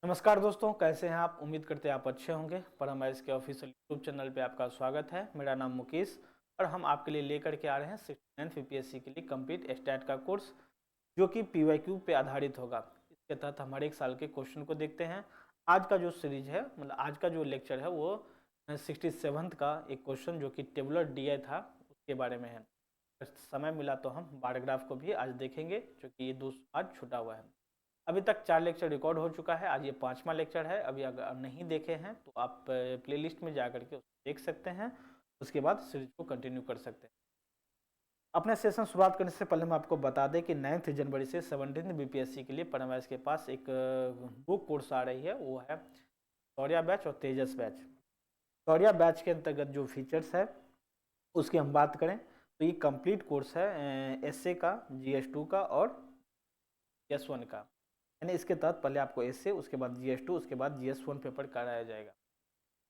नमस्कार दोस्तों, कैसे हैं आप? उम्मीद करते हैं आप अच्छे होंगे। परम आईएएस के ऑफिशियल यूट्यूब चैनल पे आपका स्वागत है। मेरा नाम मुकेश और हम आपके लिए लेकर के आ रहे हैं 69th यूपीएससी के लिए कंप्लीट स्टैट का कोर्स, जो कि पीवाईक्यू पे आधारित होगा। इसके तहत हम हर एक साल के क्वेश्चन को देखते हैं। आज का जो सीरीज है, मतलब आज का जो लेक्चर है वो 67th का एक क्वेश्चन जो कि टेबुलर डीआई था उसके बारे में है। अगर समय मिला तो हम बार ग्राफ को भी आज देखेंगे, जो कि ये आज छूटा हुआ है। अभी तक 4 लेक्चर रिकॉर्ड हो चुका है, आज ये 5वां लेक्चर है। अभी अगर नहीं देखे हैं तो आप प्लेलिस्ट में जा करके उसको देख सकते हैं, उसके बाद सीरीज को कंटिन्यू कर सकते हैं। अपने सेशन शुरुआत करने से पहले मैं आपको बता दें कि 9 जनवरी से 17 बीपीएससी के लिए परम आईएएस के पास एक दो कोर्स आ रही है, वो है शौर्या बैच और तेजस बैच। शौर्या बैच के अंतर्गत जो फीचर्स है उसकी हम बात करें तो ये कंप्लीट कोर्स है एसए का, जीएस2 का और जीएस1 का। यानी इसके तहत पहले आपको एसए, उसके बाद जीएस2, उसके बाद जीएस1 पेपर कराया जाएगा।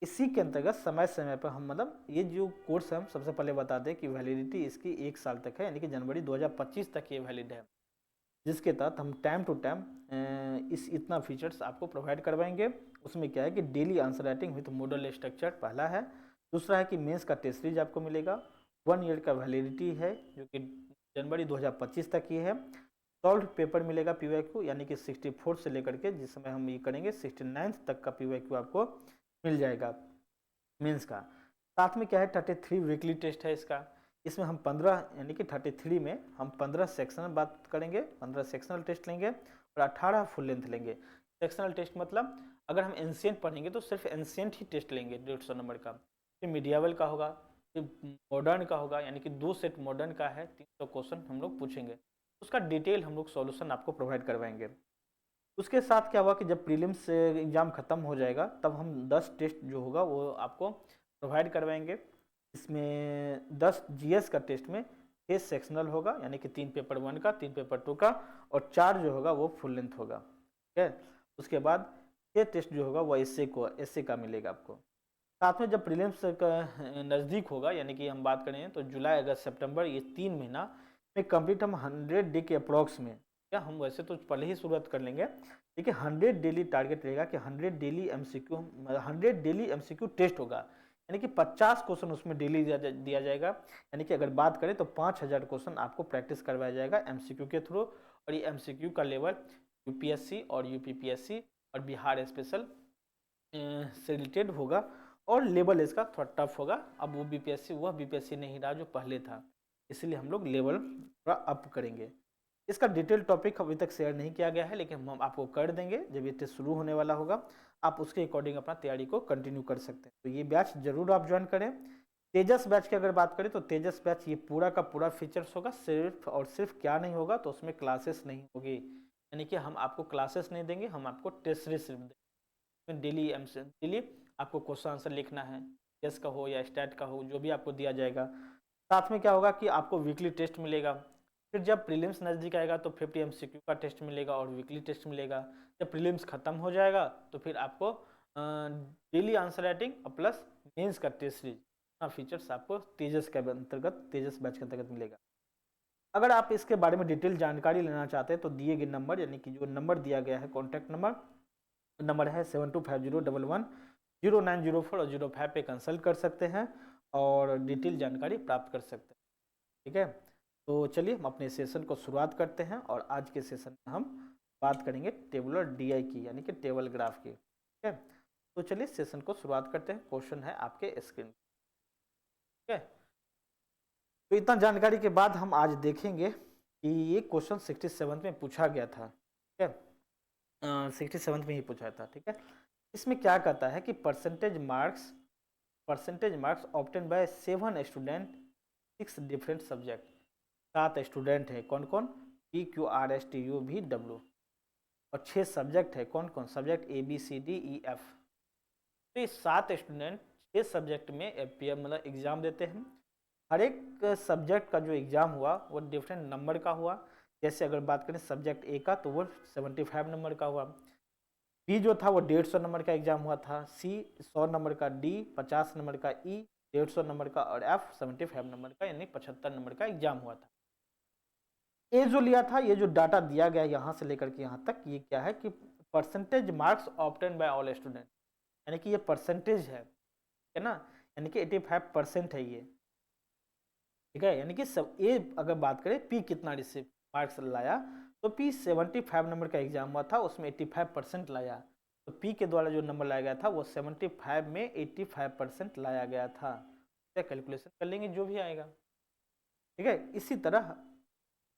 इसी के अंतर्गत समय समय पर हम मतलब ये जो कोर्स है, हम सबसे पहले बता दें कि वैलिडिटी इसकी 1 साल तक है, यानी कि जनवरी 2025 तक ये वैलिड है। जिसके तहत हम टाइम टू टाइम इस इतना फीचर्स आपको प्रोवाइड करवाएंगे। उसमें क्या है कि daily answer writing with model structure पहला है। दूसरा है कि मेंस का टेस्ट सीरीज आपको मिलेगा। 1 ईयर का वैलिडिटी है, जो कि जनवरी 2025 तक ये है। सॉल्व पेपर मिलेगा पीवाईक्यू, यानी कि 64 से लेकर के जिस समय हम ये करेंगे 69 तक का पीवाईक्यू आपको मिल जाएगा मेंस का। साथ में क्या है, 33 वीकली टेस्ट है इसका। इसमें हम 15 यानी कि 33 में हम 15 सेक्शनल बात करेंगे, 15 सेक्शनल टेस्ट लेंगे और 18 फुल लेंथ लेंगे। सेक्शनल टेस्ट मतलब अगर हम एंशिएंट पढ़ेंगे तो सिर्फ एंशिएंट ही टेस्ट लेंगे 150 नंबर का। फिर मीडियावल का होगा, फिर मॉडर्न का होगा, यानी कि 2 सेट मॉडर्न का है, 300 क्वेश्चन हम लोग पूछेंगे। उसका डिटेल हम लोग सॉल्यूशन आपको प्रोवाइड करवाएंगे। उसके साथ क्या हुआ कि जब प्रीलिम्स एग्जाम खत्म हो जाएगा तब हम 10 टेस्ट जो होगा वो आपको प्रोवाइड करवाएंगे। इसमें 10 जीएस का टेस्ट में 6 सेक्शनल होगा, यानी कि 3 पेपर 1 का, 3 पेपर 2 का और 4 जो होगा वो फुल लेंथ होगा। ठीक है। उसके बाद 6 टेस्ट जो होगा वो एसए का मिलेगा आपको। साथ में जब प्रीलिम्स का नज़दीक होगा, यानी कि हम बात करें तो जुलाई अगस्त सितंबर, ये 3 महीना में कंप्लीट हम 100 डे के अप्रॉक्स में, या हम वैसे तो पहले ही शुरुआत कर लेंगे, देखिए 100 डेली टारगेट रहेगा कि 100 daily MCQ, 100 daily MCQ test होगा, यानी कि 50 क्वेश्चन उसमें डेली दिया जाएगा। यानी कि अगर बात करें तो 5000 क्वेश्चन आपको प्रैक्टिस करवाया जाएगा एमसीक्यू के थ्रू। और ये एमसीक्यू का लेवल यूपीएससी और यूपीपीएससी और बिहार स्पेशल से रिलेटेड होगा और लेवल इसका थोड़ा टफ होगा। अब वो बीपीएससी वह बीपीएससी नहीं रहा जो पहले था, इसलिए हम लोग लेवल थोड़ा अप करेंगे। इसका डिटेल टॉपिक अभी तक शेयर नहीं किया गया है, लेकिन हम आपको कर देंगे जब ये टेस्ट शुरू होने वाला होगा। आप उसके अकॉर्डिंग अपना तैयारी को कंटिन्यू कर सकते हैं। तो ये बैच जरूर आप ज्वाइन करें। तेजस बैच की अगर बात करें तो तेजस बैच ये पूरा का पूरा फीचर्स होगा। सिर्फ और सिर्फ क्या नहीं होगा तो उसमें क्लासेस नहीं होगी, यानी कि हम आपको क्लासेस नहीं देंगे, हम आपको टेस्ट सीरीज देंगे। डेली आपको क्वेश्चन आंसर लिखना है, चेस का हो या स्टैट का हो, जो भी आपको दिया जाएगा। साथ में क्या होगा कि आपको वीकली टेस्ट मिलेगा। फिर जब प्रीलिम्स नज़दीक आएगा तो 50 एमसीक्यू का टेस्ट मिलेगा और वीकली टेस्ट मिलेगा। जब प्रीलिम्स खत्म हो जाएगा तो फिर आपको डेली आंसर राइटिंग और प्लस मेंस का टेस्ट सीरीज फीचर्स आपको तेजस के अंतर्गत, तेजस बैच के अंतर्गत मिलेगा। अगर आप इसके बारे में डिटेल जानकारी लेना चाहते हैं तो दिए गए नंबर, यानी कि जो नंबर दिया गया है कॉन्टैक्ट नंबर है 7250110904 और 05 पे कंसल्ट कर सकते हैं और डिटेल जानकारी प्राप्त कर सकते हैं। ठीक है। तो चलिए हम अपने सेशन को शुरुआत करते हैं और आज के सेशन में हम बात करेंगे टेबुलर डीआई की, यानी कि टेबल ग्राफ की। ठीक है। तो चलिए सेशन को शुरुआत करते हैं। क्वेश्चन है आपके स्क्रीन। ठीक है। तो इतना जानकारी के बाद हम आज देखेंगे कि ये क्वेश्चन 67 में पूछा गया था। ठीक है। 67 में ही पूछा था। ठीक है। इसमें क्या कहता है कि percentage marks obtain by 7 student 6 different subject. 7 student है, कौन कौन? P Q R S T U V W. और 6 सब्जेक्ट है, कौन कौन? Subject A B C D E F. तो ये 7 स्टूडेंट 6 सब्जेक्ट में मतलब एग्जाम देते हैं। हर एक सब्जेक्ट का जो एग्जाम हुआ वो डिफरेंट नंबर का हुआ। जैसे अगर बात करें सब्जेक्ट ए का तो वो 75 नंबर का हुआ। बी जो था वो 150 नंबर का एग्जाम हुआ था। सी 100 नंबर का, डी 50 नंबर का, ई 150 नंबर का और एफ 75 नंबर का, यानी 75 नंबर का एग्जाम हुआ था। ये जो लिया था, ये जो डाटा दिया गया यहाँ से लेकर के यहाँ तक, ये क्या है कि percentage marks obtain by all student, यानी कि ये परसेंटेज है ना, यानी कि 85% है ये, ठीक है। यानी कि सब ये अगर बात करें पी कितना रिसीव मार्क्स लाया, तो पी 75 नंबर का एग्जाम हुआ था, उसमें 85% लाया। तो पी के द्वारा जो नंबर लाया गया था वो 75 में 85% लाया गया था। कैलकुलेशन कर लेंगे जो भी आएगा, ठीक है। इसी तरह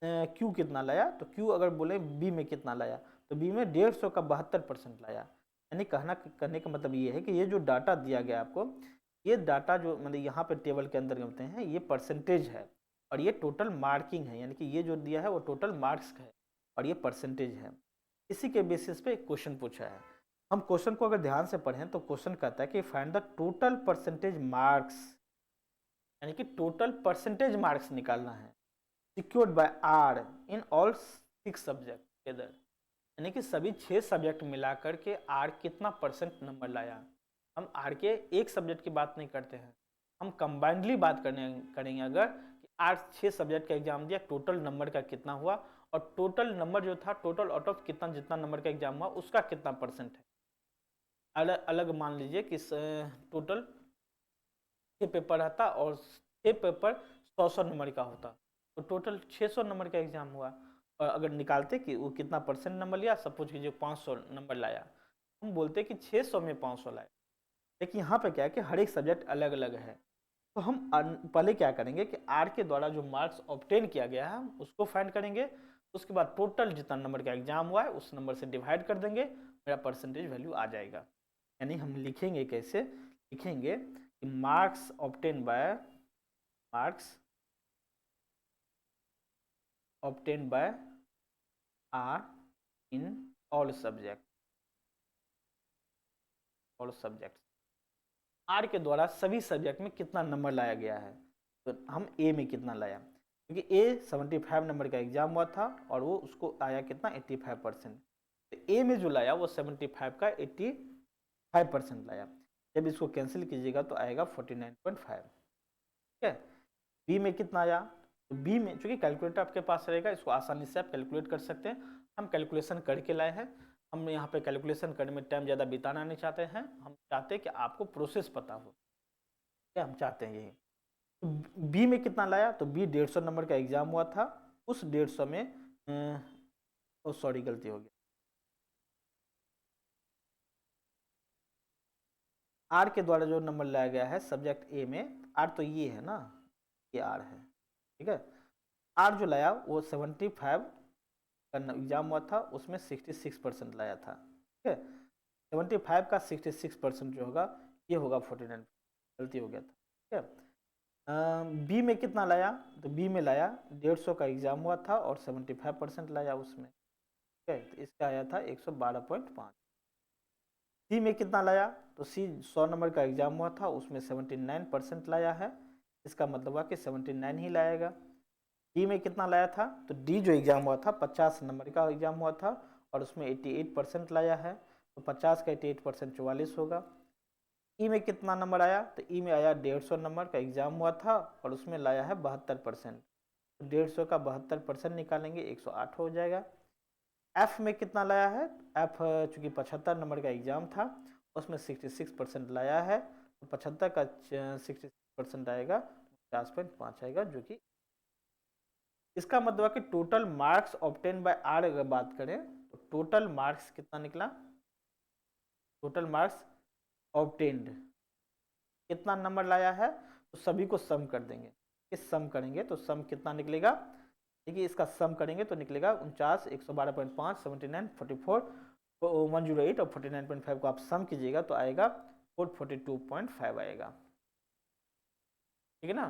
क्यू कितना लाया, तो क्यू अगर बोले बी में कितना लाया, तो बी में 150 का 72% लाया। यानी कहना करने का मतलब ये है कि ये जो डाटा दिया गया आपको, ये डाटा जो मतलब यहाँ पे टेबल के अंदर होते हैं, ये परसेंटेज है और ये टोटल मार्किंग है, यानी कि ये जो दिया है वो टोटल मार्क्स है और ये परसेंटेज है। इसी के बेसिस पे एक क्वेश्चन पूछा है। हम क्वेश्चन को अगर ध्यान से पढ़ें तो क्वेश्चन कहता है कि find the total percentage marks, यानी कि टोटल परसेंटेज मार्क्स निकालना है secured by R in all 6 subject together, यानी कि सभी 6 सब्जेक्ट मिला करके आर कितना परसेंट नंबर लाया। हम आर के एक सब्जेक्ट की बात नहीं करते हैं, हम कंबाइंडली बात करेंगे अगर कि आर 6 सब्जेक्ट का एग्जाम दिया, टोटल नंबर का कितना हुआ और टोटल नंबर जो था टोटल आउट ऑफ कितना जितना नंबर का एग्जाम हुआ उसका कितना परसेंट है। अलग अलग मान लीजिए कि टोटल 6 पेपर रहता और 6 पेपर 100 नंबर का होता, तो टोटल 600 नंबर का एग्जाम हुआ। और अगर निकालते कि वो कितना परसेंट नंबर लिया, सपोज कीजिए 500 नंबर लाया, हम बोलते कि 600 में 500 लाए। लेकिन यहाँ पे क्या है कि हर एक सब्जेक्ट अलग अलग है, तो हम पहले क्या करेंगे कि आर के द्वारा जो मार्क्स ऑब्टेन किया गया है उसको फाइंड करेंगे, उसके बाद टोटल जितना नंबर का एग्जाम हुआ है उस नंबर से डिवाइड कर देंगे, मेरा परसेंटेज वैल्यू आ जाएगा। यानी हम लिखेंगे कैसे, लिखेंगे कि marks obtain by marks obtained by R in all subjects, all subjects। R के द्वारा सभी सब्जेक्ट में कितना नंबर लाया गया है, तो हम A में कितना लाया, क्योंकि A 75 नंबर का एग्जाम हुआ था और वो उसको आया कितना 85%, तो A में जो लाया वो 75 का 85% लाया। जब इसको कैंसिल कीजिएगा तो आएगा 49.5, ठीक है। बी में कितना आया, तो बी में चूंकि कैलकुलेटर आपके पास रहेगा, इसको आसानी से आप कैलकुलेट कर सकते हैं। हम कैलकुलेशन करके लाए हैं, हम यहाँ पे कैलकुलेशन करने में टाइम ज़्यादा बिताना नहीं चाहते हैं, हम चाहते हैं कि आपको प्रोसेस पता हो, क्या हम चाहते हैं यही। तो बी में कितना लाया, तो बी 150 नंबर का एग्जाम हुआ था, उस 150 में सॉरी गलती हो गई, आर के द्वारा जो नंबर लाया गया है सब्जेक्ट ए में, आर तो ये है ना, ये आर है, ठीक है। आर जो लाया वो 75 का एग्जाम हुआ था, उसमें 66% लाया था, ठीक है। 75 का 66% जो होगा ये होगा 49, गलती हो गया था, ठीक है। बी में कितना लाया, तो बी में लाया 150 का एग्जाम हुआ था और 75% लाया उसमें, ठीक है, तो इसका आया था 112.5। सी में कितना लाया, तो सी 100 नंबर का एग्जाम हुआ था, उसमें 79% लाया है, इसका मतलब हुआ कि 79 ही लाएगा। डी में कितना लाया था, तो डी जो एग्जाम हुआ था 50 नंबर का एग्जाम हुआ था और उसमें 88% लाया है, तो 50 का 88% 44 होगा। ई में कितना नंबर आया, तो ई में आया 150 नंबर का एग्जाम हुआ था और उसमें लाया है 72%, तो 150 का 72% निकालेंगे 108 हो जाएगा। एफ में कितना लाया है, एफ चूंकि 75 नंबर का एग्जाम था उसमें 66% लाया है, तो 75 का 66% आएगा 50.5 आएगा, जो कि इसका मतलब है कि total marks obtain by R अगर बात करें तो टोटल मार्क्स कितना निकला, टोटल मार्क्स ऑब्टेन्ड कितना नंबर लाया है, तो सभी को सम कर देंगे, इस सम करेंगे तो सम कितना निकलेगा, देखिए इसका सम करेंगे तो निकलेगा 49, 112.5, 79, 44, 108 और 49.5 को आप सम कीजिएगा तो आएगा 442.5 आएगा, ठीक है ना।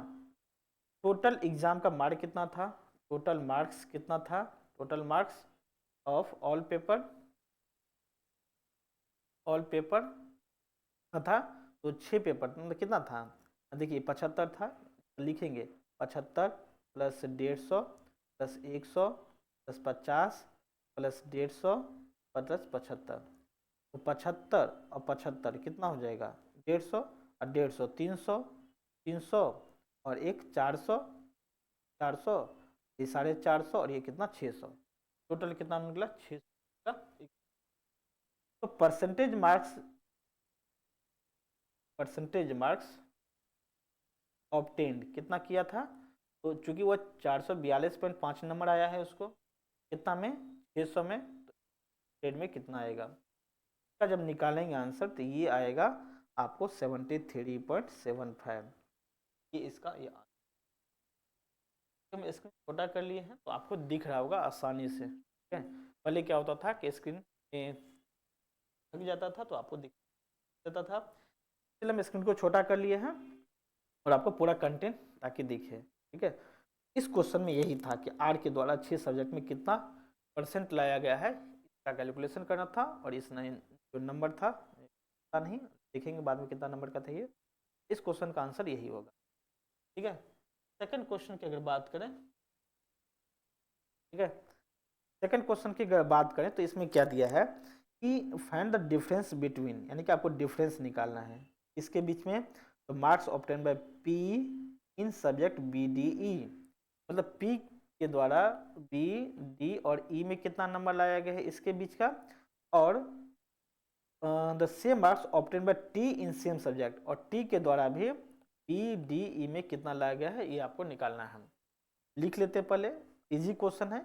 टोटल एग्जाम का मार्क कितना था, टोटल मार्क्स कितना था, total marks of all paper था, तो 6 पेपर मतलब कितना था, देखिए 75 था, लिखेंगे 75 plus 150 plus 100 plus 50 plus 150 plus 75, तो 75 और 75 कितना हो जाएगा 150 और 150 300, 300 और एक 400, 400, ये 450 और ये कितना 600, टोटल कितना निकला 600 का। तो परसेंटेज मार्क्स ऑब्टेन्ड कितना किया था, तो चूंकि वो 442.5 नंबर आया है उसको कितना में, 600 में, ट्रेड में कितना आएगा इसका जब निकालेंगे आंसर तो ये आएगा आपको 73.75। ये इसका ये हम स्क्रीन छोटा कर लिए हैं तो आपको दिख रहा होगा आसानी से, ठीक है। पहले क्या होता था कि स्क्रीन थक जाता था तो आपको दिख देता था, इसलिए हम स्क्रीन को छोटा कर लिए हैं और आपको पूरा कंटेंट ताकि दिखे, ठीक है। इस क्वेश्चन में यही था कि आर के द्वारा 6 सब्जेक्ट में कितना परसेंट लाया गया है इसका कैलकुलेशन करना था, और इस जो नंबर था पता नहीं, देखेंगे बाद में कितना नंबर का था ये। इस क्वेश्चन का आंसर यही होगा, ठीक है। सेकंड क्वेश्चन की अगर बात करें, ठीक है, सेकंड क्वेश्चन की अगर बात करें तो इसमें क्या दिया है कि फाइंड द डिफरेंस बिटवीन, यानी कि आपको डिफरेंस निकालना है इसके बीच में, तो marks obtain by P in subject B D E, मतलब पी के द्वारा बी डी और ई में कितना नंबर लाया गया है इसके बीच का, और the same marks obtain bye T in same subject, और टी के द्वारा भी बी डी ई में कितना लाया गया है ये आपको निकालना है। लिख लेते हैं पहले, इजी क्वेश्चन है।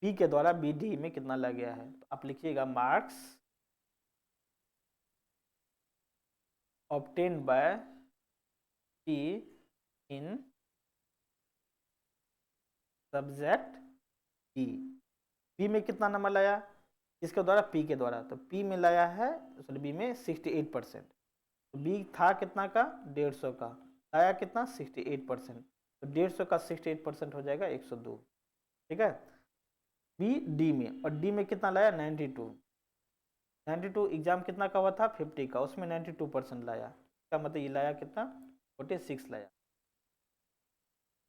पी के द्वारा बी डी में कितना लग गया है, तो आप लिखिएगा marks obtained by P in subject B, P में कितना नंबर लाया इसके द्वारा, पी के द्वारा, तो पी में लाया है, सॉरी बी में 68%, तो बी था कितना का 150 का, लाया कितना 68%, तो 150 का 68% हो जाएगा 102, ठीक है। बी डी में, और डी में कितना लाया 92, 92 एग्जाम कितना का हुआ था 50 का, उसमें 92% लाया, इसका मतलब ये लाया कितना 46 लाया।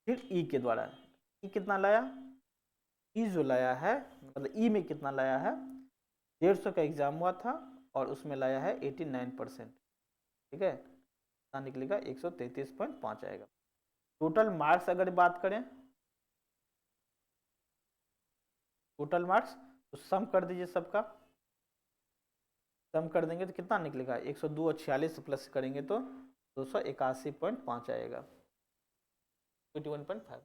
फिर ई के द्वारा, ई कितना लाया, ई जो लाया है मतलब ई में कितना लाया है, 150 का एग्जाम हुआ था और उसमें लाया है 89%, ठीक है, कितना निकलेगा 133.5 आएगा। टोटल मार्क्स अगर बात करें, टोटल मार्क्स तो सम कर दीजिए सबका, सम कर देंगे तो कितना निकलेगा 102 और 46 प्लस करेंगे तो 281.5 आएगा, 21.5।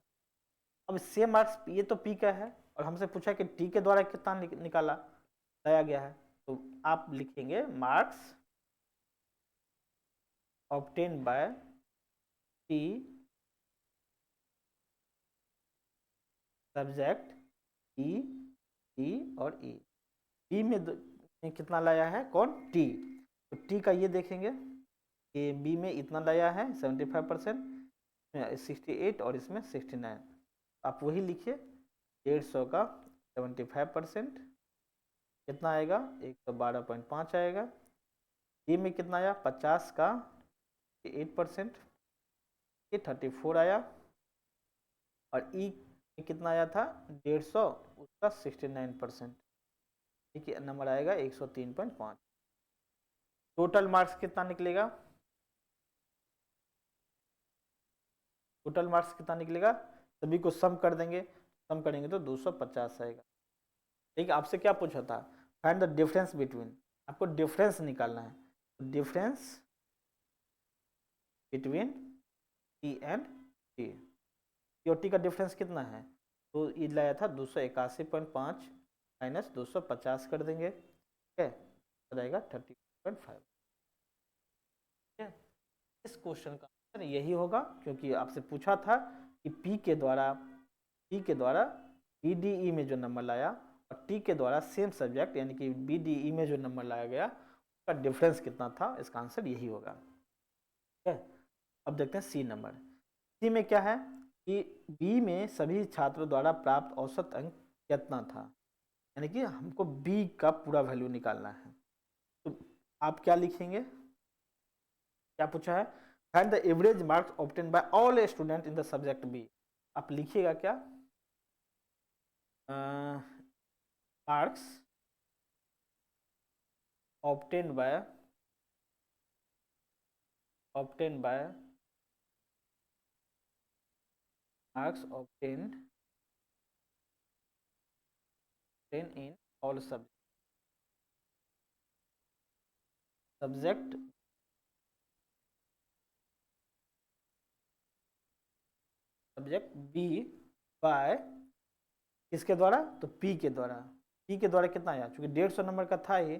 अब सेम मार्क्स ये तो पी का है और हमसे पूछा कि टी के द्वारा कितना निकाला लाया गया है, तो आप लिखेंगे marks obtain bye T subject E T और ई, बी में कितना लाया है कौन टी, तो टी का ये देखेंगे कि बी में इतना लाया है 75%, 68 और इसमें 69, आप वही लिखिए 150 का 75% कितना आएगा 112.5 आएगा। डी में कितना आया 50 का 8%, ये 34 आया, और ई में कितना आया था 150 उसका 69%, ठीक है, नंबर आएगा 103.5। टोटल मार्क्स कितना निकलेगा, टोटल मार्क्स कितना निकलेगा, सभी को सम कर देंगे, सम करेंगे तो 250 आएगा, ठीक है। आपसे क्या पूछा था फाइंड द डिफरेंस बिटवीन, आपको डिफरेंस निकालना है, difference between T and T, T और टी का डिफरेंस कितना है, तो ये लाया था 281.5 माइनस 250 कर देंगे, ठीक है, हो जाएगा 30.5, ठीक है। इस क्वेश्चन का आंसर यही होगा, क्योंकि आपसे पूछा था कि पी के द्वारा बी डी ई में जो नंबर लाया और टी के द्वारा सेम सब्जेक्ट यानी कि बी डी ई में जो नंबर लाया गया उसका डिफरेंस कितना था, इसका आंसर यही होगा, ठीक है। अब देखते हैं सी नंबर, सी में क्या है कि बी में सभी छात्रों द्वारा प्राप्त औसत अंक कितना था, यानी कि हमको बी का पूरा वैल्यू निकालना है, तो आप क्या लिखेंगे, क्या पूछा है find the average marks obtain by all student in the subject B, आप लिखिएगा क्या marks obtain by marks obtain in all subject, subject B by किसके द्वारा, तो पी के द्वारा। पी के द्वारा कितना आया, चूंकि 150 नंबर का था ये,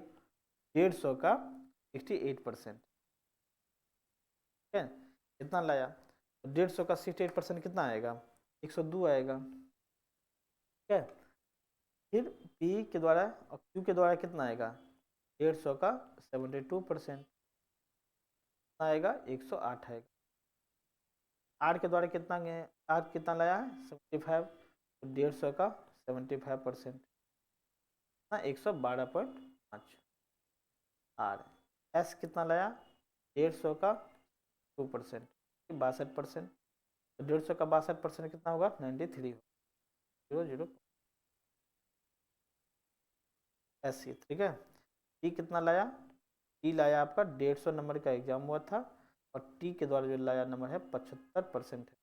150 का 68%, ठीक है, कितना लाया, तो 150 का 68% कितना आएगा, 102 आएगा, ठीक है। फिर पी के द्वारा और क्यू के द्वारा कितना आएगा, 150 का 72% आएगा, 108 आएगा। आर के द्वारा कितना गए, आर कितना लाया है 75, तो 150 का 75% 112.5। आर एस कितना लाया, 150 का 2%, 62%, तो 150 का 62% कितना होगा, 93 00 ऐसी, ठीक है। टी कितना लाया, टी लाया आपका 150 नंबर का एग्जाम हुआ था, और टी के द्वारा जो लाया नंबर है 75% है,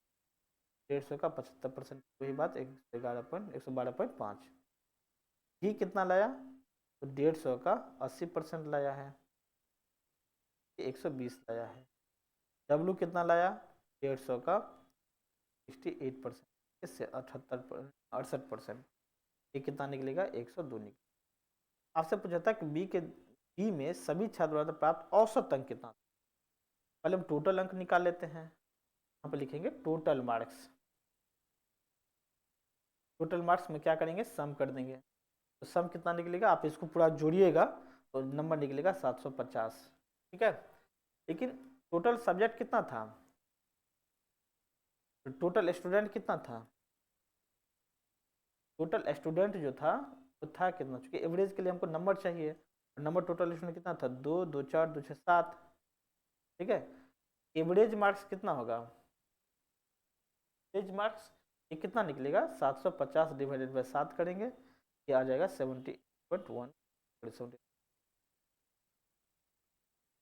150 का 75%, वही बात 112.5। जी कितना लाया, तो 150 का 80% लाया है, 120 लाया है। डब्लू कितना लाया, 150 का 68%, इससे 68%, ये कितना निकलेगा, 102 निकलेगा। आपसे पूछा था कि बी में सभी छात्रों द्वारा प्राप्त औसत अंक कितना, पहले हम टोटल अंक निकाल लेते हैं, यहाँ पे लिखेंगे टोटल मार्क्स। टोटल मार्क्स में क्या करेंगे, सम कर देंगे, तो सम कितना निकलेगा, आप इसको पूरा जोड़िएगा तो नंबर निकलेगा 750, ठीक है। लेकिन टोटल सब्जेक्ट कितना था, टोटल स्टूडेंट कितना था, टोटल स्टूडेंट जो था वो था कितना, चूंकि एवरेज के लिए हमको नंबर चाहिए, नंबर टोटल स्टूडेंट कितना था, 2 2 4 2 6 7, ठीक है। एवरेज मार्क्स कितना होगा, एवरेज मार्क्स ये कितना निकलेगा, 750 डिवाइडेड बाई 7 करेंगे, ये आ जाएगा 70.1,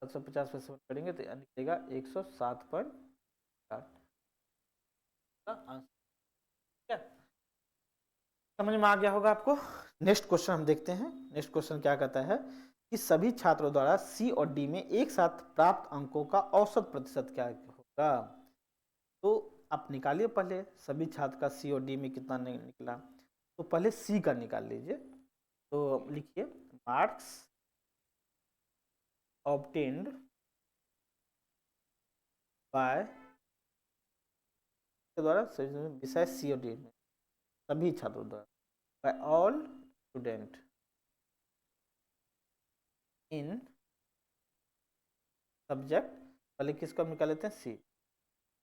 750 पे 7 करेंगे तो निकलेगा 107.8 का आंसर, ठीक है। समझ में आ गया होगा आपको। नेक्स्ट क्वेश्चन हम देखते हैं। नेक्स्ट क्वेश्चन क्या कहता है कि सभी छात्रों द्वारा सी और डी में एक साथ प्राप्त अंकों का औसत प्रतिशत क्या होगा। तो आप निकालिए पहले सभी छात्र का सी और डी में कितना निकला, तो पहले सी का निकाल लीजिए। तो लिखिए मार्क्स ऑब्टेन्ड बाय के द्वारा विषय सी और डी में सभी छात्रों द्वारा by all student in subject, पहले किसको हम निकाल लेते हैं, सी।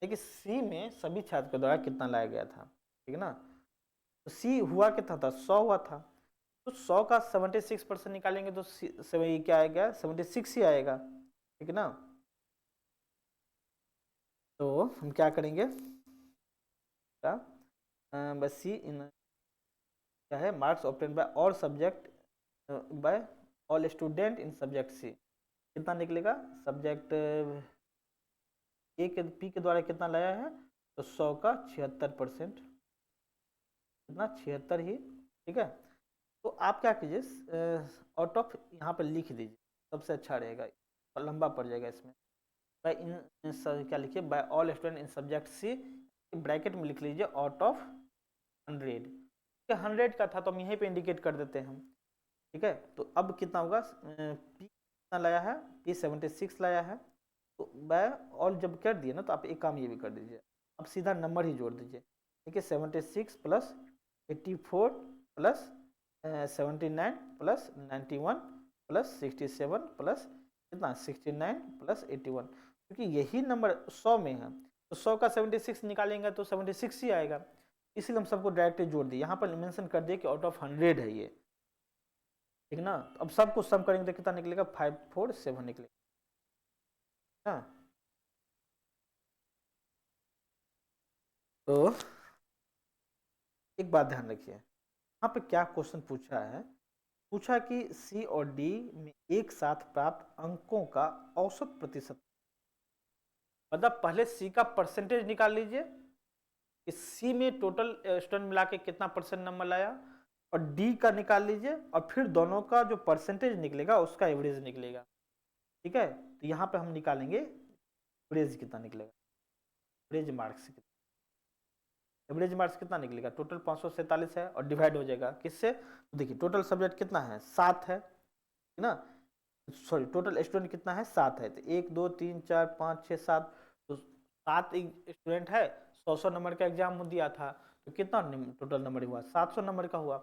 देखिए सी में सभी छात्र के द्वारा कितना लाया गया था, ठीक है ना। तो सी हुआ कितना था, 100 हुआ था, तो 100 का 76% निकालेंगे तो ये क्या आएगा, 76 ही आएगा, ठीक है ना। तो हम क्या करेंगे, बस सी इन क्या है, marks obtain by all subject by all student in subject C, कितना निकलेगा, सब्जेक्ट ए के पी के द्वारा कितना लाया है, तो 100 का 76%, कितना 76 ही, ठीक है। तो आप क्या कीजिए आउट ऑफ यहाँ पर लिख दीजिए, सबसे अच्छा रहेगा, लंबा पड़ जाएगा इसमें। बाय क्या लिखिए, by all student in subject C, bracket में लिख लीजिए आउट ऑफ 100, 100 का था तो हम यहीं पे इंडिकेट कर देते हैं हम, ठीक है। तो अब कितना होगा, पी कितना लाया है, पी 76 लाया है, तो बाय ऑल जब कर दिए ना तो आप एक काम ये भी कर दीजिए, अब सीधा नंबर ही जोड़ दीजिए, ठीक है। 76 plus 84 plus 79 plus 91 plus 67 plus कितना 69 प्लस 81, क्योंकि यही नंबर 100 में है तो 100 का 76 निकालेंगे तो 76 ही आएगा, इसलिए हम सबको डायरेक्ट जोड़ दिए, यहाँ पर मेंशन कर दिए कि आउट ऑफ 100 है ये, ठीक ना। तो अब सबको सम करेंगे तो कितना निकलेगा, 547 निकलेगा ना। तो एक बात ध्यान रखिए, यहाँ पे क्या क्वेश्चन पूछा है, पूछा कि सी और डी में एक साथ प्राप्त अंकों का औसत प्रतिशत, मतलब पहले सी का परसेंटेज निकाल लीजिए कि सी में टोटल स्टूडेंट मिला के कितना परसेंट नंबर लाया, और डी का निकाल लीजिए और फिर दोनों का जो परसेंटेज निकलेगा उसका एवरेज निकलेगा, ठीक है। तो यहाँ पे हम निकालेंगे एवरेज कितना निकलेगा, एवरेज मार्क्स, एवरेज मार्क्स कितना निकलेगा, टोटल 547 है और डिवाइड हो जाएगा किससे, तो देखिए टोटल सब्जेक्ट कितना है, 7 है ना, सॉरी टोटल स्टूडेंट कितना है, 7 है, तो 1 2 3 4 5 6 7, तो 7 स्टूडेंट है, 100 नंबर का एग्जाम दिया था, तो कितना टोटल नंबर हुआ, 700 नंबर का हुआ,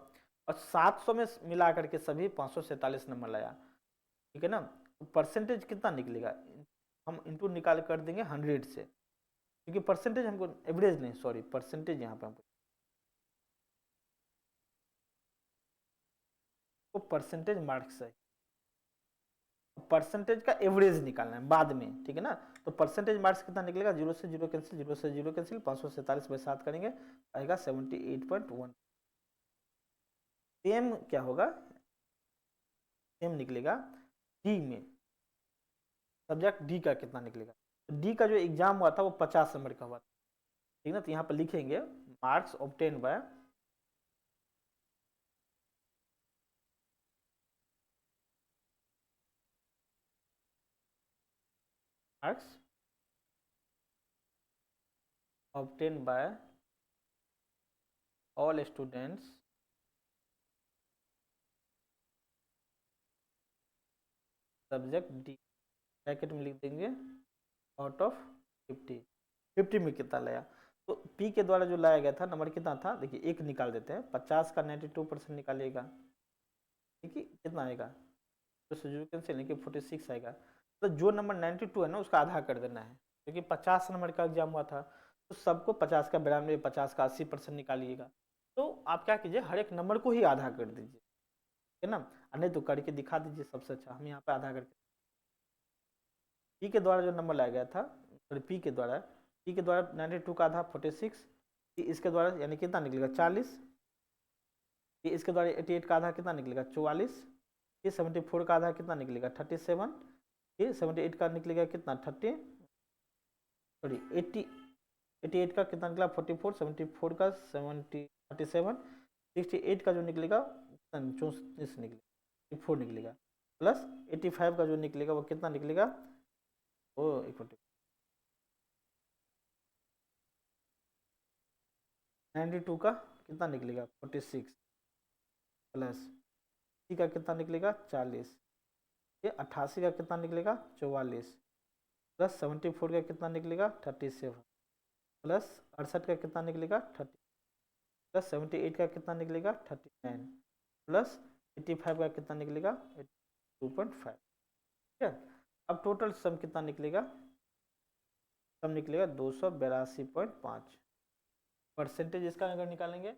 और 700 में मिला करके सभी 547 नंबर लाया, ठीक है ना। परसेंटेज कितना निकलेगा, हम इंटू निकाल कर देंगे 100 से, क्योंकि परसेंटेज हमको, एवरेज नहीं सॉरी परसेंटेज यहाँ पे हमको परसेंटेज मार्क्स है, परसेंटेज का एवरेज निकालना है बाद में, ठीक है ना। तो परसेंटेज मार्क्स कितना निकलेगा, 0 से 0 कैंसिल, 0 से 0 कैंसिल, 547/7 करेंगे, आएगा 78.1। सेम क्या होगा, सेम निकलेगा डी में, सब्जेक्ट डी का कितना निकलेगा, तो डी का जो एग्जाम हुआ था वो 50 नंबर का हुआ था, ठीक है ना। तो यहाँ पर लिखेंगे marks obtain by marks obtain by all students subject D, bracket में लिख देंगे आउट ऑफ 50, 50 में कितना लाया, तो पी के द्वारा जो लाया गया था नंबर कितना था, देखिए एक निकाल देते हैं, 50 का 92% निकालिएगा, ठीक है कितना आएगा, तो जीरो कैंसिल नहीं कि 46 आएगा, तो जो नंबर 92 है ना उसका आधा कर देना है, क्योंकि 50 नंबर का एग्जाम हुआ था, तो सबको 50 का 92, 50 का 80% निकालिएगा, तो आप क्या कीजिए हर एक नंबर को ही आधा कर दीजिए, ठीक है ना, और नहीं तो करके दिखा दीजिए सबसे अच्छा, हम यहाँ पे आधा करके, पी के द्वारा जो नंबर लाया गया था, पी के द्वारा 92 का आधा 46, इसके द्वारा यानी कितना निकलेगा 40, इसके द्वारा 88 का आधा कितना निकलेगा 44, ये 74 का आधा कितना निकलेगा 37, ये 78 का निकलेगा कितना 30, सॉरी 88 का कितना निकला 44, 74 का 37, 68 का जो निकलेगा 34 निकलेगा, 4 निकलेगा, प्लस 85 का जो निकलेगा वो कितना निकलेगा, वो 92 का कितना निकलेगा 46, प्लस सी का कितना निकलेगा 40, ये 88 का कितना निकलेगा 44, प्लस 74 का कितना निकलेगा 37, प्लस 68 का कितना निकलेगा 30, प्लस 78 का कितना निकलेगा 39, प्लस 85 का कितना निकलेगा 2.5, ठीक है। अब टोटल सम कितना निकलेगा, सम निकलेगा 282.5, परसेंटेज इसका अगर निकालेंगे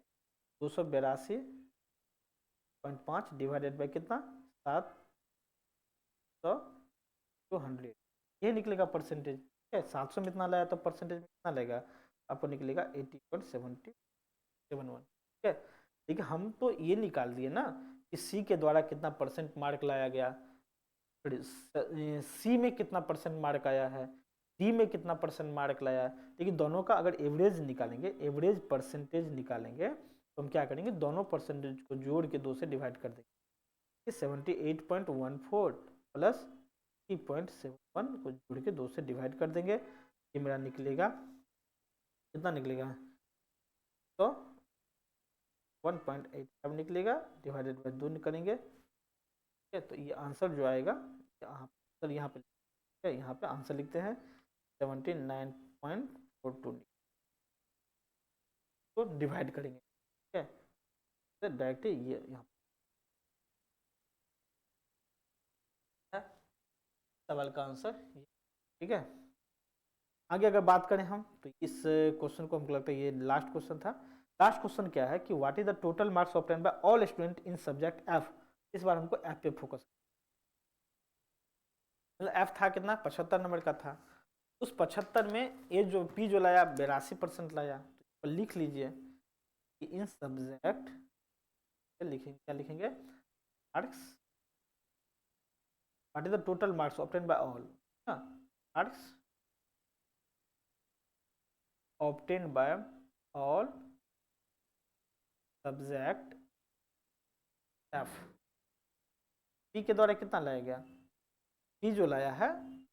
282.5 डिवाइडेड बाई कितना 700 ये निकलेगा परसेंटेज, ठीक है। 700 में इतना लाया तो परसेंटेज में कितना लगेगा, आपको निकलेगा 80.71, ठीक है। देखिए हम तो ये निकाल दिए ना कि सी के द्वारा कितना परसेंट मार्क लाया गया, सी में कितना परसेंट मार्क आया है, डी में कितना परसेंट मार्क लाया है, लेकिन दोनों का अगर एवरेज निकालेंगे, एवरेज परसेंटेज निकालेंगे, तो हम क्या करेंगे दोनों परसेंटेज को जोड़ के 2 से डिवाइड कर देंगे, 78.14 प्लस 3.71 को जोड़ के 2 से डिवाइड कर देंगे, ये मेरा निकलेगा कितना निकलेगा, तो 1.85 निकलेगा, डिवाइडेड बाई 2 करेंगे, ठीक है। तो ये आंसर जो आएगा, आंसर यहाँ पे, यहाँ पे आंसर लिखते हैं 79.42 को डिवाइड करेंगे, ठीक है, तो डायरेक्ट ये यहाँ सवाल का आंसर, ठीक है। आगे अगर बात करें हम तो इस क्वेश्चन को हमको लगता है ये लास्ट क्वेश्चन था, लास्ट क्वेश्चन क्या है कि what is the total marks obtain by all student in subject F, इस बार हमको एफ पे फोकस, मतलब एफ था कितना 75 नंबर का था, उस 75 में ये जो पी जो लाया 82% लाया, तो लिख लीजिए कि इन सब्जेक्ट लिखेंगे, क्या लिखेंगे marks, what is the total marks obtain by all, marks obtain by all subject F, P के द्वारा कितना लाया गया, ही जो लाया है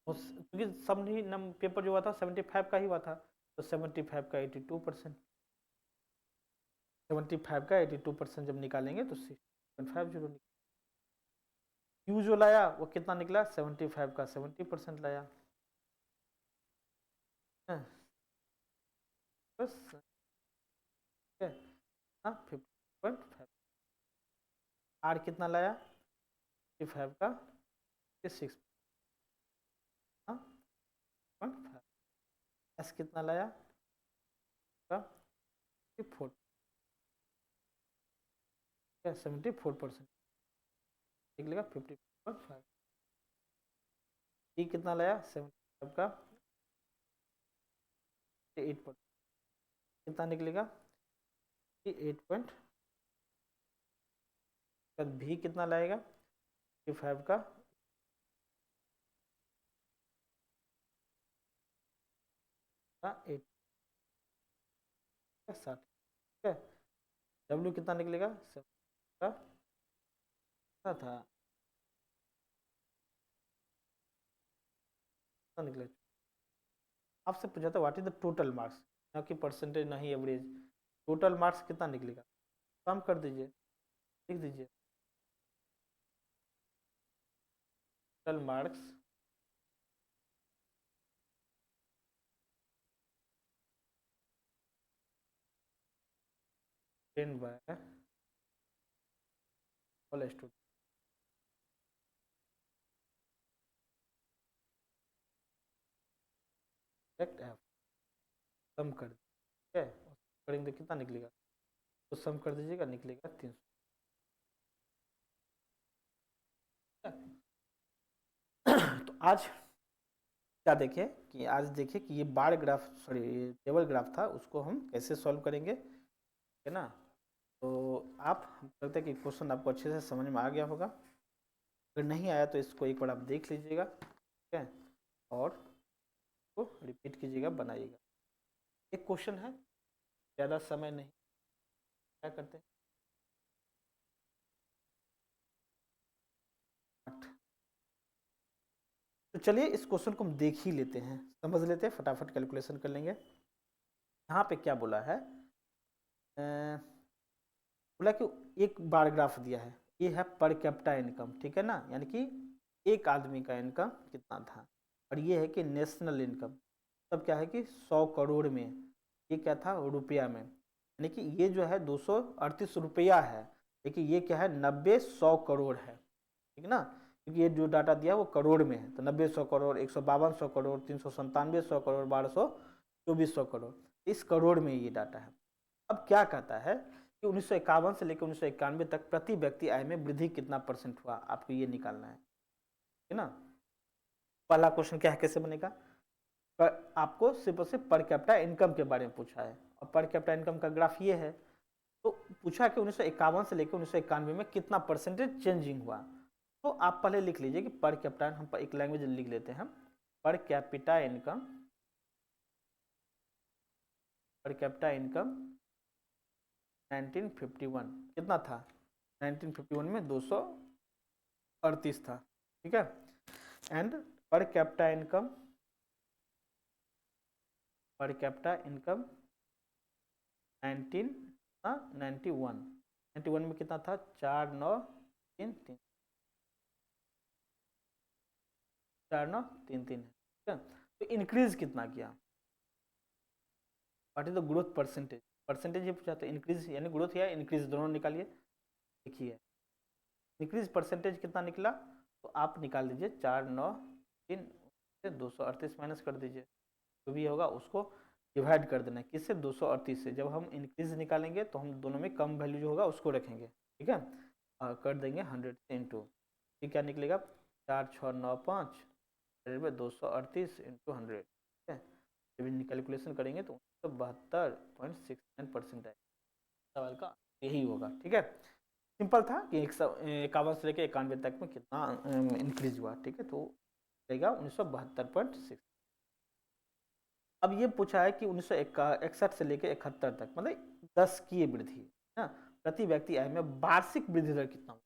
क्योंकि सब ही पेपर जो हुआ था 75 का ही हुआ था, तो 75 का 82%, 75 का 82% जब निकालेंगे तो 6.50। क्यू जो लाया वो कितना निकला, 75 का 70% लाया, बस 50.5। आर कितना लाया, 55 का 6.5। एस कितना लाया, 54, 74% निकलेगा 50.5। डी कितना लाया, 75 का 8%, कितना निकलेगा 8 भी कितना लाएगा 55 का 8, 60, ठीक है। डब्ल्यू कितना निकलेगा 7 का कितना था, कितना निकलेगा। आपसे पूछा था what is the total marks, ना कि परसेंटेज ना ही एवरेज, टोटल मार्क्स कितना निकलेगा, कम कर दीजिए, लिख दीजिए total marks ten by all student F, sum कर, ठीक है, करेंगे तो कितना निकलेगा, तो सम कर दीजिएगा, निकलेगा 300। तो आज क्या देखें कि आज देखिए कि ये bar graph, sorry table graph था, उसको हम कैसे सॉल्व करेंगे, ठीक है ना। तो आप लगता है कि क्वेश्चन आपको अच्छे से समझ में आ गया होगा, अगर नहीं आया तो इसको एक बार आप देख लीजिएगा, ठीक है, और इसको रिपीट कीजिएगा, बनाइएगा। एक क्वेश्चन है, ज़्यादा समय नहीं, क्या करते हैं, तो चलिए इस क्वेश्चन को हम देख ही लेते हैं, समझ लेते हैं, फटाफट कैलकुलेशन कर लेंगे। यहाँ पे क्या बोला है, बोला कि एक बार ग्राफ दिया है, ये है पर कैपिटा इनकम, ठीक है ना, यानी कि एक आदमी का इनकम कितना था, और ये है कि नेशनल इनकम, तब क्या है कि 100 करोड़ में, ये क्या था रुपया में, यानी कि ये जो है 238 रुपया है, लेकिन ये क्या है 90-100 करोड़ है, ठीक है ना, क्योंकि ये जो डाटा दिया है वो करोड़ में है, तो 90-100 करोड़, 152 करोड़, 397 करोड़, 1224 करोड़, इस करोड़ में ये डाटा है। अब क्या कहता है कि 1951 से लेकर 1991 तक प्रति व्यक्ति आय में वृद्धि कितना परसेंट हुआ, आपको ये निकालना है ना। पहला क्वेश्चन क्या है, कैसे बनेगा, पर आपको सिर्फ और सिर्फ पर कैपिटा इनकम के बारे में पूछा है, और पर कैपिटा इनकम का ग्राफ ये है, तो पूछा कि 1951 से लेकर 1991 में कितना परसेंटेज चेंजिंग हुआ। तो आप पहले लिख लीजिए कि पर कैपिटा, हम एक लैंग्वेज लिख लेते हैं, पर कैपिटा इनकम, पर कैपिटा इनकम 1951 कितना था, 1951 में 238 था, ठीक है, एंड पर कैपिटा इनकम, पर कैपिटा इनकम 1991 में कितना था, 4933, 4933 है, ठीक है। तो इंक्रीज कितना किया, what is the growth percentage, percentage ये पूछा, तो इंक्रीज यानी ग्रोथ या इंक्रीज दोनों निकालिए, देखिए इंक्रीज परसेंटेज कितना निकला, तो आप निकाल दीजिए 493 से 238 माइनस कर दीजिए, जो भी होगा उसको डिवाइड कर देना है किससे, 238 से। जब हम इंक्रीज निकालेंगे तो हम दोनों में कम वैल्यू जो होगा उसको रखेंगे, ठीक है, और कर देंगे 100 से इंटू, फिर क्या निकलेगा 4695 में 238 इंटू 100, ठीक है, जब कैलकुलेशन करेंगे तो 72.69% आएगा, सवाल का यही होगा, ठीक है। सिंपल था कि 51 से लेकर 91 तक में कितना इंक्रीज हुआ, ठीक है, तो रहेगा 1972.6। अब ये पूछा है कि 1961 से लेकर 71 तक, मतलब 10 की वृद्धि ना, प्रति व्यक्ति आय में वार्षिक वृद्धि दर कितना,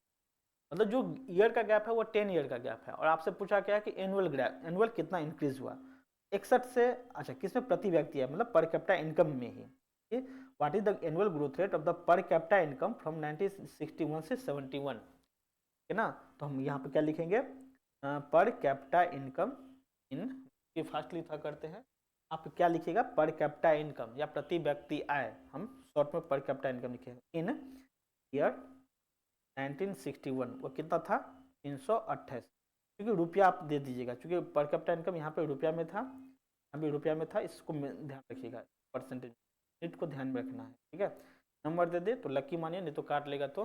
मतलब जो ईयर का गैप है वो 10 ईयर का गैप है। और आपसे पूछा क्या है कि एनुअल गैप, एनुअल कितना इंक्रीज हुआ 61 से, अच्छा किसमें, प्रति व्यक्ति है, मतलब पर कैपिटा इनकम में ही। What is the annual growth rate of the per capita income from 1961 से 71, है ना। तो हम यहाँ पे क्या लिखेंगे, पर कैपिटा इनकम इन, ये फास्ट लिखा करते हैं, आप क्या लिखिएगा, पर कैपिटा इनकम या प्रति व्यक्ति आय, हम शॉर्ट में पर कैपिटा इनकम लिखेंगे, इन ईयर 1961 वो कितना था, 328, क्योंकि रुपया आप दे दीजिएगा, क्योंकि पर कैपिटा इनकम यहाँ पे रुपया में था, अभी रुपया में था, इसको ध्यान रखिएगा, परसेंटेज यूनिट को ध्यान में रखना है, ठीक है। नंबर दे दे तो लकी मानिए, नहीं तो काट लेगा, तो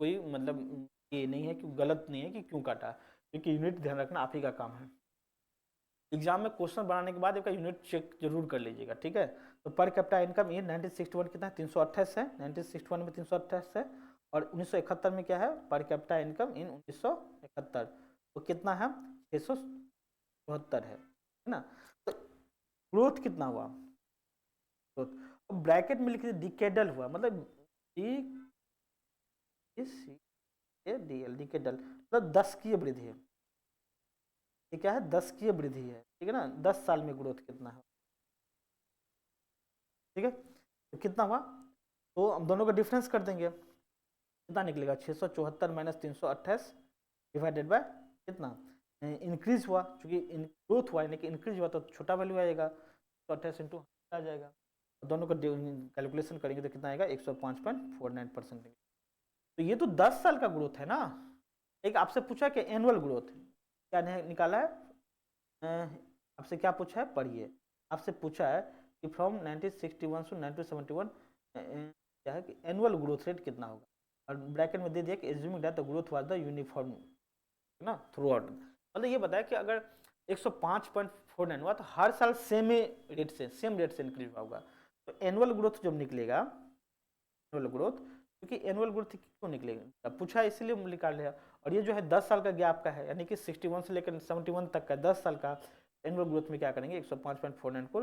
कोई मतलब ये नहीं है कि गलत नहीं है कि क्यों काटा, क्योंकि यूनिट ध्यान रखना आप ही का काम है। एग्जाम में क्वेश्चन बनाने के बाद इसका यूनिट चेक जरूर कर लीजिएगा, ठीक है। तो पर कैपिटा इनकम ये 1961 कितना है, 328 है, 1961 में 328 है, और 1971 में क्या है, पर कैपिटा इनकम इन 1971 तो कितना है, 674 है ना। तो ग्रोथ कितना हुआ, ग्रोथ, अब ब्रैकेट में लिख दीजिए डिकेडल हुआ, मतलब डिकेडल मतलब 10 की वृद्धि है, ये क्या है, 10 की वृद्धि है, ठीक है ना, 10 साल में ग्रोथ कितना है, ठीक है। तो कितना हुआ, तो हम दोनों का डिफरेंस कर देंगे, कितना निकलेगा, 674 माइनस 328 डिवाइडेड बाय कितना, इंक्रीज हुआ, चूंकि ग्रोथ हुआ यानी कि इंक्रीज हुआ तो छोटा वैल्यू आएगा, तो 28 इंटू आ जाएगा, तो दोनों का कैलकुलेशन करेंगे तो कितना आएगा, 105.49%। तो ये तो 10 साल का ग्रोथ है ना। एक आपसे पूछा कि एनुअल ग्रोथ क्या निकाला है, आपसे क्या पूछा है, पढ़िए, आपसे पूछा है कि फ्रॉम 1961 टू 1971 क्या है कि एनुअल ग्रोथ रेट कितना होगा, और ब्रैकेट में दे दिया कि assuming that the growth was the uniform, है ना, थ्रू आउट, मतलब ये बताया कि अगर 105.49 हुआ तो हर साल सेम रेट से इंक्रीज हुआ होगा। तो एनुअल ग्रोथ जब निकलेगा, एनुअल ग्रोथ, क्योंकि एनुअल ग्रोथ क्यों निकलेगा, पूछा इसलिए निकाल लिया। और ये जो है 10 साल का गैप का है, यानी कि 61 से लेकर 71 तक का 10 साल का एनुअल ग्रोथ में क्या करेंगे, 105.49 को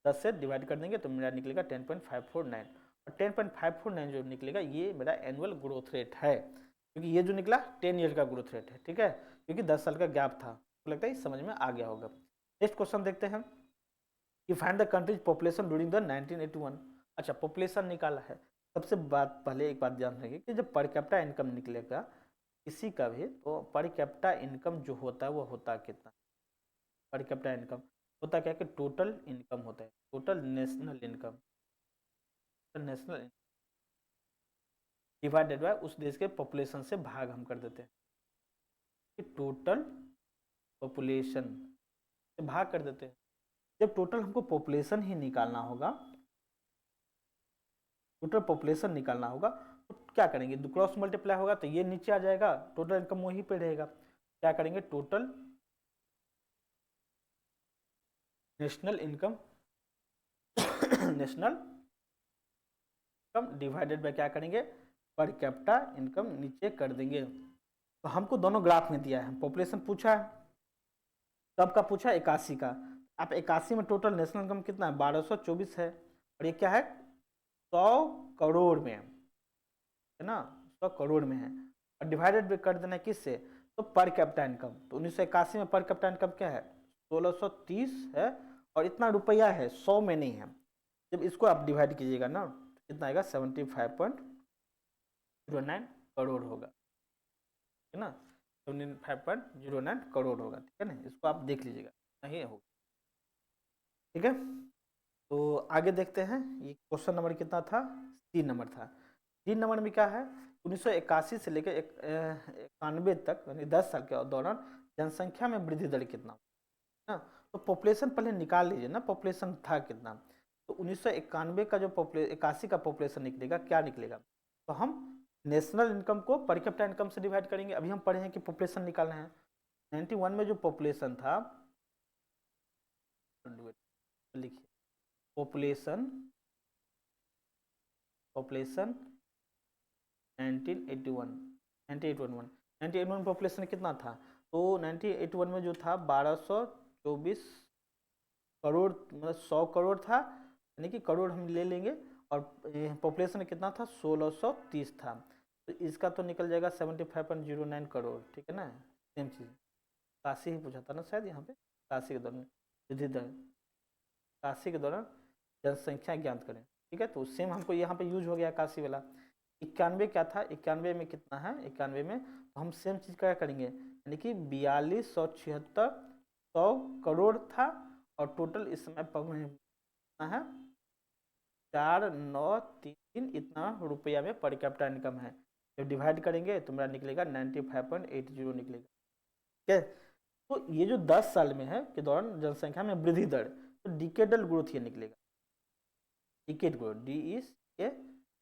10 से डिवाइड कर देंगे तो मेरा निकलेगा 10.549, और 10.549 जो निकलेगा ये मेरा एनुअल ग्रोथ रेट है, क्योंकि ये जो निकला 10 ईयर का ग्रोथ रेट है, ठीक है, क्योंकि 10 साल का गैप था। तो लगता है समझ में आ गया होगा। नेक्स्ट क्वेश्चन देखते हैं कि find the countries population during the 1981। अच्छा पॉपुलेशन निकाला है, सबसे बात पहले एक बात ध्यान रखिए कि जब पर कैपिटा इनकम निकलेगा किसी का भी, तो पर कैपिटा इनकम जो होता है वो होता कितना, पर कैपिटा इनकम होता क्या कि टोटल इनकम होता है, total national income, national divided by उस देश के पॉपुलेशन से भाग हम कर देते हैं, कि टोटल पॉपुलेशन से भाग कर देते हैं। जब टोटल हमको पॉपुलेशन ही निकालना होगा, टोटल पॉपुलेशन निकालना होगा, तो क्या करेंगे, क्रॉस मल्टीप्लाई होगा तो ये नीचे आ जाएगा, टोटल इनकम वहीं पे रहेगा, क्या करेंगे, total national income national income divided by क्या करेंगे, पर कैपिटा इनकम नीचे कर देंगे। तो हमको दोनों ग्राफ में दिया है, पॉपुलेशन पूछा है, कब का पूछा है, 81 का, आप 81 में टोटल नेशनल इनकम कितना है, 1224 है, और ये क्या है, 100 करोड़ में है ना, 100 करोड़ में है, और डिवाइडेड कर देना है किससे, तो पर कैपिटा इनकम, तो 1981 में पर कैपिटा इनकम क्या है, 1630 है, और इतना रुपया है, 100 में नहीं है। जब इसको आप डिवाइड कीजिएगा ना तो कितना आएगा, 75.09 करोड़ होगा, है ना, 75.09 करोड़ होगा, ठीक है ना, इसको आप देख लीजिएगा, नहीं होगा, ठीक है। तो आगे देखते हैं, ये क्वेश्चन नंबर कितना था, 3 नंबर था। 3 नंबर में क्या है, 1981 से लेकर 91 तक यानी 10 साल के दौरान जनसंख्या में वृद्धि दर कितना है ना। तो पॉपुलेशन पहले निकाल लीजिए ना, पॉपुलेशन था कितना, तो 1991 का जो 81 का पॉपुलेशन निकलेगा, क्या निकलेगा, तो हम नेशनल इनकम को पर कैपिटा इनकम से डिवाइड करेंगे। अभी हम पढ़े हैं कि पॉपुलेशन निकालना है, 91 में जो पॉपुलेशन था, लिखिए पॉपुलेशन, पॉपुलेशन 1981, 1981 में पॉपुलेशन कितना था, तो 1981 में जो था 1224 करोड़, मतलब 100 करोड़ था, यानी कि करोड़ हम ले लेंगे, और पॉपुलेशन कितना था, 1630 था। तो इसका तो निकल जाएगा 75.09 करोड़, ठीक है ना। सेम चीज़ 81 ही पूछा था ना शायद यहाँ पे, 81 के दौरान वृद्धि दर, 81 के दौरान जनसंख्या ज्ञात करें, ठीक है। तो सेम हमको यहाँ पे यूज हो गया 81 वाला। 91 क्या था, 91 में कितना है, 91 में तो हम सेम चीज़ क्या करेंगे, यानी कि 4276 100 करोड़ था, और टोटल इस समय कितना है 4933 इतना रुपया में पर कैपिटा इनकम है। जब डिवाइड करेंगे तो मेरा निकलेगा 95.80 निकलेगा, ठीक है। तो ये जो 10 साल में है के दौरान जनसंख्या में वृद्धि दर, तो डिकेडल ग्रोथ ये निकलेगा, डिकेड ग्रोथ,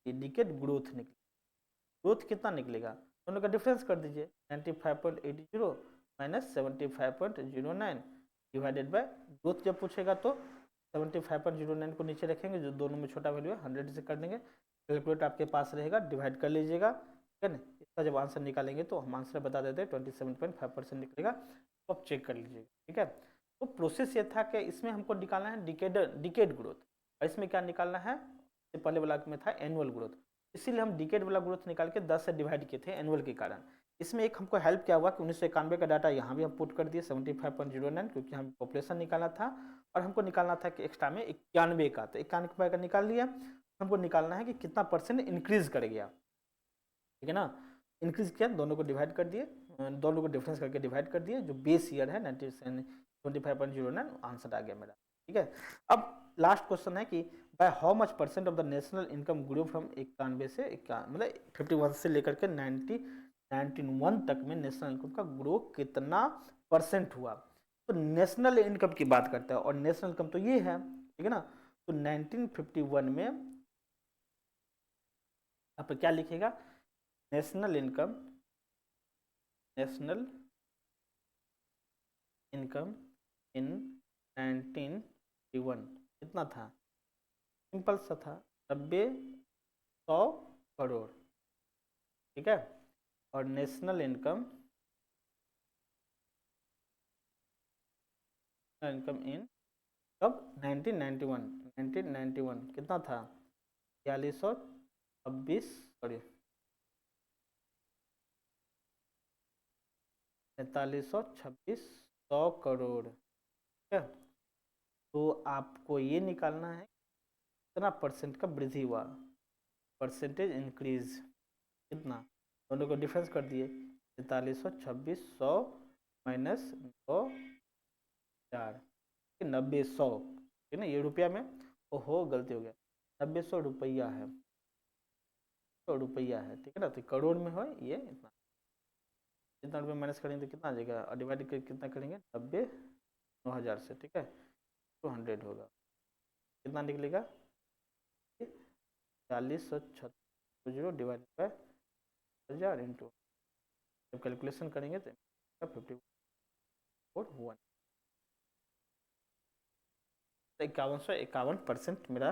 डिकेड ग्रोथ निकलेगा। ग्रोथ कितना निकलेगा, दोनों का डिफरेंस कर दीजिए, 95.80 माइनस 75.09 डिवाइडेड बाय ग्रोथ। जब पूछेगा तो 75.09 को नीचे रखेंगे, जो दोनों में छोटा वैल्यू है 100 से कर देंगे, कैलकुलेट आपके पास रहेगा, डिवाइड कर लीजिएगा, ठीक है ना। इसका जब आंसर निकालेंगे तो हम आंसर बता देते हैं 27.5% निकलेगा, तो आप चेक कर लीजिएगा, ठीक है। तो प्रोसेस ये था कि इसमें हमको निकालना है डिकेड ग्रोथ, और इसमें क्या निकालना है, पहले वाला में था एनुअल ग्रोथ, इसीलिए हम डिकेड वाला ग्रोथ निकाल के 10 से डिवाइड किए थे एनुअल के कारण। इसमें एक हमको हेल्प क्या हुआ कि 1991 का डाटा यहाँ भी हम पुट कर दिए 75.09, क्योंकि हम पॉपुलेशन निकालना था, और हमको निकालना था कि एक्स्ट्रा में 91 का, तो 91 का निकाल लिया। हमको निकालना है कि कितना परसेंट इंक्रीज कर गया, ठीक है ना। इंक्रीज किया, दोनों को डिवाइड कर दिए, दोनों को डिफरेंस करके डिवाइड कर दिए, जो बेस ईयर है 25.09 आंसर आ गया मेरा, ठीक है। अब लास्ट क्वेश्चन है कि by how much percent of the national income grow from 91 से मतलब 51 से लेकर के 1991 तक में नेशनल इनकम का ग्रो कितना परसेंट हुआ। तो नेशनल इनकम की बात करते हैं, और नेशनल इनकम तो ये है, ठीक है ना। तो 1951 में आप क्या लिखेगा, नेशनल इनकम इन 1951 कितना था, सिंपल सा था 90-100 करोड़, ठीक है। और नेशनल इनकम इन कब 1991 कितना था 4326 सॉरी 4326 100 करोड़, ठीक है। तो आपको ये निकालना है कितना परसेंट का वृद्धि हुआ, परसेंटेज इंक्रीज कितना, दोनों को डिफरेंस कर दिए, 4326 100 माइनस 9,000, 90-100, ठीक है ना। ये रुपया में, ओहो गलती हो गया, 90-100 रुपया है, 100 रुपया है, ठीक है ना। तो करोड़ में हो ये इतना, जितना रुपये माइनस करेंगे तो कितना आ जाएगा, और डिवाइड कर कितना करेंगे 90-9,000 से, ठीक है, 200 होगा, कितना निकलेगा 40,660 डिवाइड बाय 1000 इंटू, जब कैलकुलेशन करेंगे तो 54.1, 5151% मेरा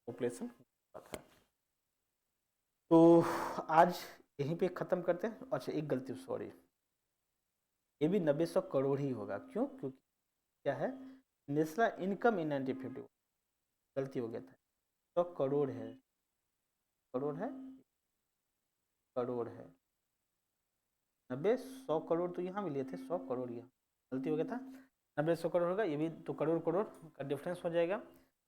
पॉपुलेशन था। तो आज यहीं पे ख़त्म करते हैं। अच्छा एक गलती, सॉरी, ये भी 90-100 करोड़ ही होगा, क्यों, क्योंकि क्या है नेशनल इनकम इन 1951, गलती हो गया था, 100 करोड़ है, करोड़ है, करोड़ है, 90-100 करोड़ तो यहाँ भी लिए थे, 100 करोड़ यहाँ गलती हो गया था, 90-100 करोड़ होगा, ये भी तो करोड़ करोड़ का डिफरेंस हो जाएगा,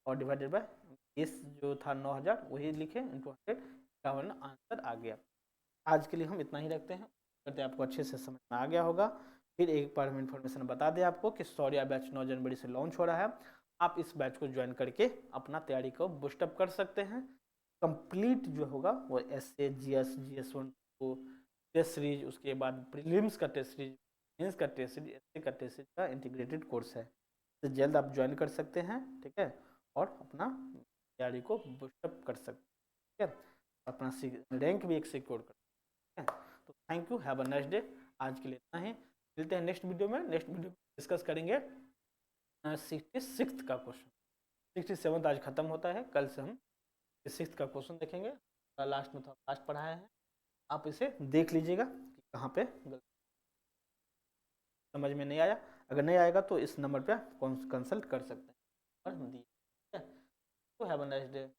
और डिवाइडेड बाय इस जो था 9,000 वही लिखे इंटू 100, का आंसर आ गया। आज के लिए हम इतना ही रखते हैं, करते आपको अच्छे से समझ में आ गया होगा। फिर एक बार हम इन्फॉर्मेशन बता दें आपको कि शौर्या बैच 9 जनवरी से लॉन्च हो रहा है, आप इस बैच को ज्वाइन करके अपना तैयारी को बूस्टअप कर सकते हैं। कंप्लीट जो होगा वो एसए जीएस GS1 को टेस्ट सीरीज, उसके बाद प्रीलिम्स का टेस्ट सीरीज, मेंस का टेस्ट सीरीज, एसए का टेस्ट सीरीज का इंटीग्रेटेड कोर्स है, तो जल्द आप ज्वाइन कर सकते हैं, ठीक है, और अपना तैयारी को बूस्टअप कर सकते हैं, ठीक है, अपना रैंक भी एक सिक्योर कर सकते हैं। तो thank you, have a nice day. आज के लिए इतना ही, मिलते हैं नेक्स्ट वीडियो में। नेक्स्ट वीडियो में डिस्कस करेंगे 66 का क्वेश्चन, 67 आज खत्म होता है, कल से हम 6 का क्वेश्चन देखेंगे, लास्ट में तो लास्ट पढ़ाया है, आप इसे देख लीजिएगा कि कहाँ पे समझ में नहीं आया, अगर नहीं आएगा तो इस नंबर पे कंसल्ट कर सकते हैं और हम दिए, ठीक है। तो हैव अ नाइस डे।